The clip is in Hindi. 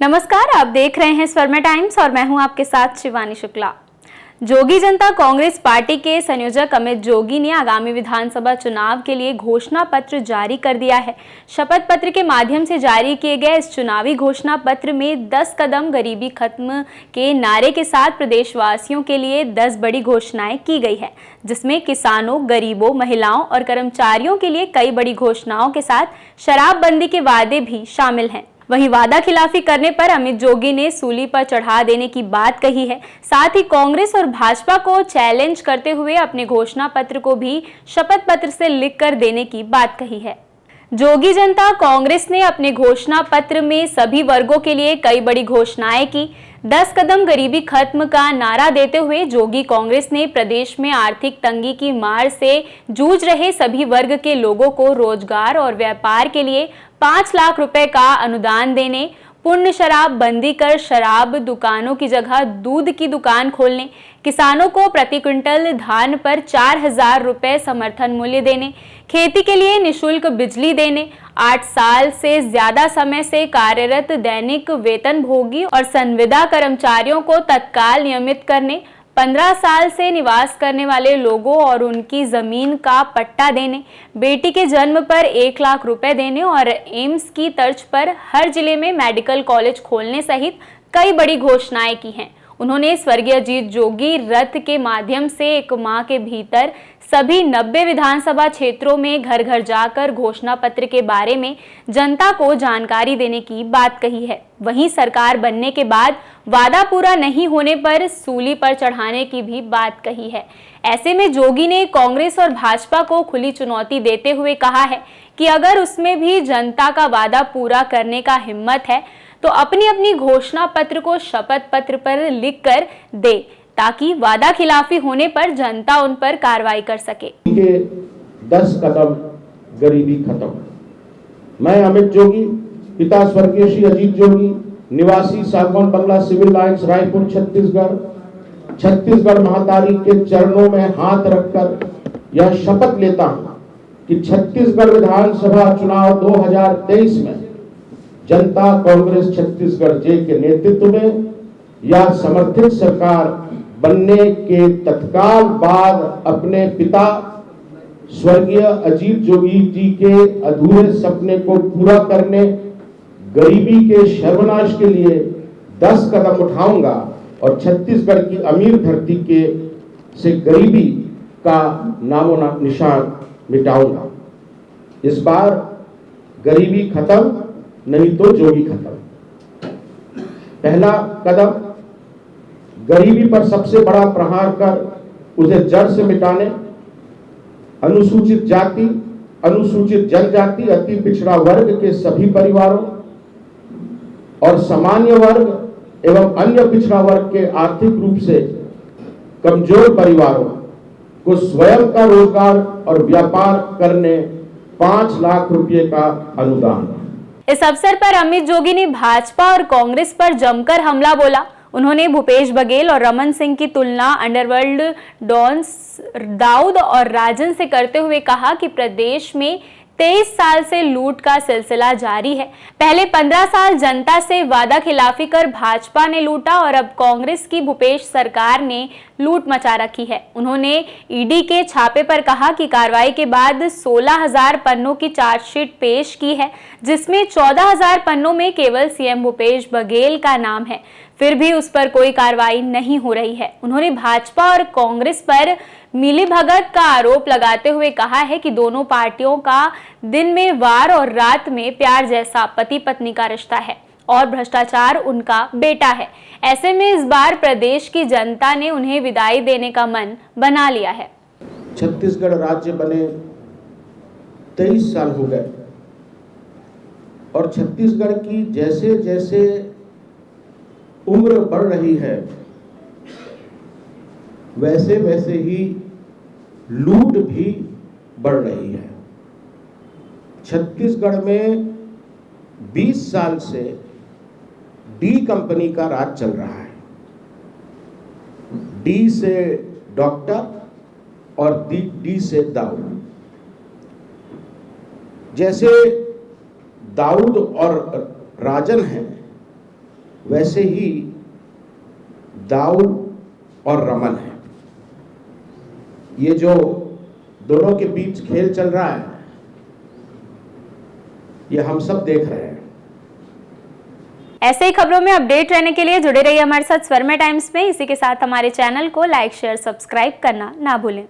नमस्कार, आप देख रहे हैं स्वर्मा टाइम्स और मैं हूं आपके साथ शिवानी शुक्ला। जोगी जनता कांग्रेस पार्टी के संयोजक अमित जोगी ने आगामी विधानसभा चुनाव के लिए घोषणा पत्र जारी कर दिया है। शपथ पत्र के माध्यम से जारी किए गए इस चुनावी घोषणा पत्र में 10 कदम गरीबी खत्म के नारे के साथ प्रदेशवासियों के लिए 10 बड़ी घोषणाएं की गई है, जिसमें किसानों, गरीबों, महिलाओं और कर्मचारियों के लिए कई बड़ी घोषणाओं के साथ शराबबंदी के वादे भी शामिल हैं। वहीं वादा खिलाफी करने पर अमित जोगी ने सूली पर चढ़ा देने की बात कही है। साथ ही कांग्रेस और भाजपा को चैलेंज करते हुए अपने घोषणा पत्र को भी शपथ पत्र से लिख कर देने की बात कही है। जोगी जनता कांग्रेस ने अपने घोषणा पत्र में सभी वर्गों के लिए कई बड़ी घोषणाएं की। 10 कदम गरीबी खत्म का नारा देते हुए जोगी कांग्रेस ने प्रदेश में आर्थिक तंगी की मार से जूझ रहे सभी वर्ग के लोगों को रोजगार और व्यापार के लिए 5 लाख रुपए का अनुदान देने, पूर्ण शराब बंदी कर शराब दुकानों की जगह दूध की दुकान खोलने, किसानों को प्रति क्विंटल धान पर 4,000 रुपए समर्थन मूल्य देने, खेती के लिए निःशुल्क बिजली देने, 8 साल से ज्यादा समय से कार्यरत दैनिक वेतनभोगी और संविदा कर्मचारियों को तत्काल नियमित करने, 15 साल से निवास करने वाले लोगों और उनकी जमीन का पट्टा देने, बेटी के जन्म पर 1 लाख रुपए देने और एम्स की तर्ज पर हर जिले में मेडिकल कॉलेज खोलने सहित कई बड़ी घोषणाएं की हैं। उन्होंने स्वर्गीय अजीत जोगी रथ के माध्यम से 1 माह के भीतर सभी 90 विधानसभा क्षेत्रों में घर घर जाकर घोषणा पत्र के बारे में जनता को जानकारी देने की बात कही है। वहीं सरकार बनने के बाद वादा पूरा नहीं होने पर सूली पर चढ़ाने की भी बात कही है। ऐसे में जोगी ने कांग्रेस और भाजपा को खुली चुनौती देते हुए कहा है कि अगर उसमें भी जनता का वादा पूरा करने का हिम्मत है तो अपनी अपनी घोषणा पत्र को शपथ पत्र पर लिख कर दे, ताकि वादा खिलाफी होने पर जनता उन पर कार्रवाई कर सके। 10 कदम गरीबी खत्म। मैं अमित जोगी, पिता स्वर्गीय श्री अजीत जोगी, निवासी सागवान बंगला सिविल लाइंस रायपुर छत्तीसगढ़ महातारी के चरणों में हाथ रखकर यह शपथ लेता हूं कि छत्तीसगढ़ विधानसभा चुनाव 2023 में जनता कांग्रेस छत्तीसगढ़ जे के नेतृत्व में या समर्थित सरकार बनने के तत्काल बाद अपने पिता स्वर्गीय अजीत जोगी जी के अधूरे सपने को पूरा करने, गरीबी के सर्वनाश के लिए 10 कदम उठाऊंगा और छत्तीसगढ़ की अमीर धरती के से गरीबी का नामो निशान मिटाऊंगा। इस बार गरीबी खत्म नहीं तो जोगी खत्म। पहला कदम, गरीबी पर सबसे बड़ा प्रहार कर उसे जड़ से मिटाने, अनुसूचित जाति, अनुसूचित जनजाति, अति पिछड़ा वर्ग के सभी परिवारों और सामान्य वर्ग एवं अन्य पिछड़ा वर्ग के आर्थिक रूप से कमजोर परिवारों को स्वयं का रोजगार और व्यापार करने 5 लाख रुपए का अनुदान। इस अवसर पर अमित जोगी ने भाजपा और कांग्रेस पर जमकर हमला बोला। उन्होंने भूपेश बघेल और रमन सिंह की तुलना अंडरवर्ल्ड डॉन्स दाऊद और राजन से करते हुए कहा कि प्रदेश में 23 साल से लूट का सिलसिला जारी है। पहले 15 साल जनता से वादा खिलाफी कर भाजपा ने लूटा और अब कांग्रेस की भूपेश सरकार ने लूट मचा रखी है। उन्होंने ईडी के छापे पर कहा कि कार्रवाई के बाद 16,000 पन्नों की चार्जशीट पेश की है, जिसमें 14,000 पन्नों में केवल सीएम भूपेश बघेल का नाम है, फिर भी उस पर कोई कार्रवाई नहीं हो रही है। उन्होंने भाजपा और कांग्रेस पर मिलीभगत का आरोप लगाते हुए कहा है कि दोनों पार्टियों का दिन में वार और रात में प्यार जैसा पति पत्नी का रिश्ता है और भ्रष्टाचार उनका बेटा है। ऐसे में इस बार प्रदेश की जनता ने उन्हें विदाई देने का मन बना लिया है। छत्तीसगढ़ राज्य बने 23 साल हो गए और छत्तीसगढ़ की जैसे जैसे उम्र बढ़ रही है वैसे वैसे ही लूट भी बढ़ रही है। छत्तीसगढ़ में 20 साल से डी कंपनी का राज चल रहा है। डी से डॉक्टर और डी से दाऊ। जैसे दाऊद और राजन हैं, वैसे ही दाऊद और रमन है। ये जो दोनों के बीच खेल चल रहा है, ये हम सब देख रहे हैं। ऐसे ही खबरों में अपडेट रहने के लिए जुड़े रहिए हमारे साथ स्वर्मा टाइम्स में। इसी के साथ हमारे चैनल को लाइक, शेयर, सब्सक्राइब करना ना भूलें।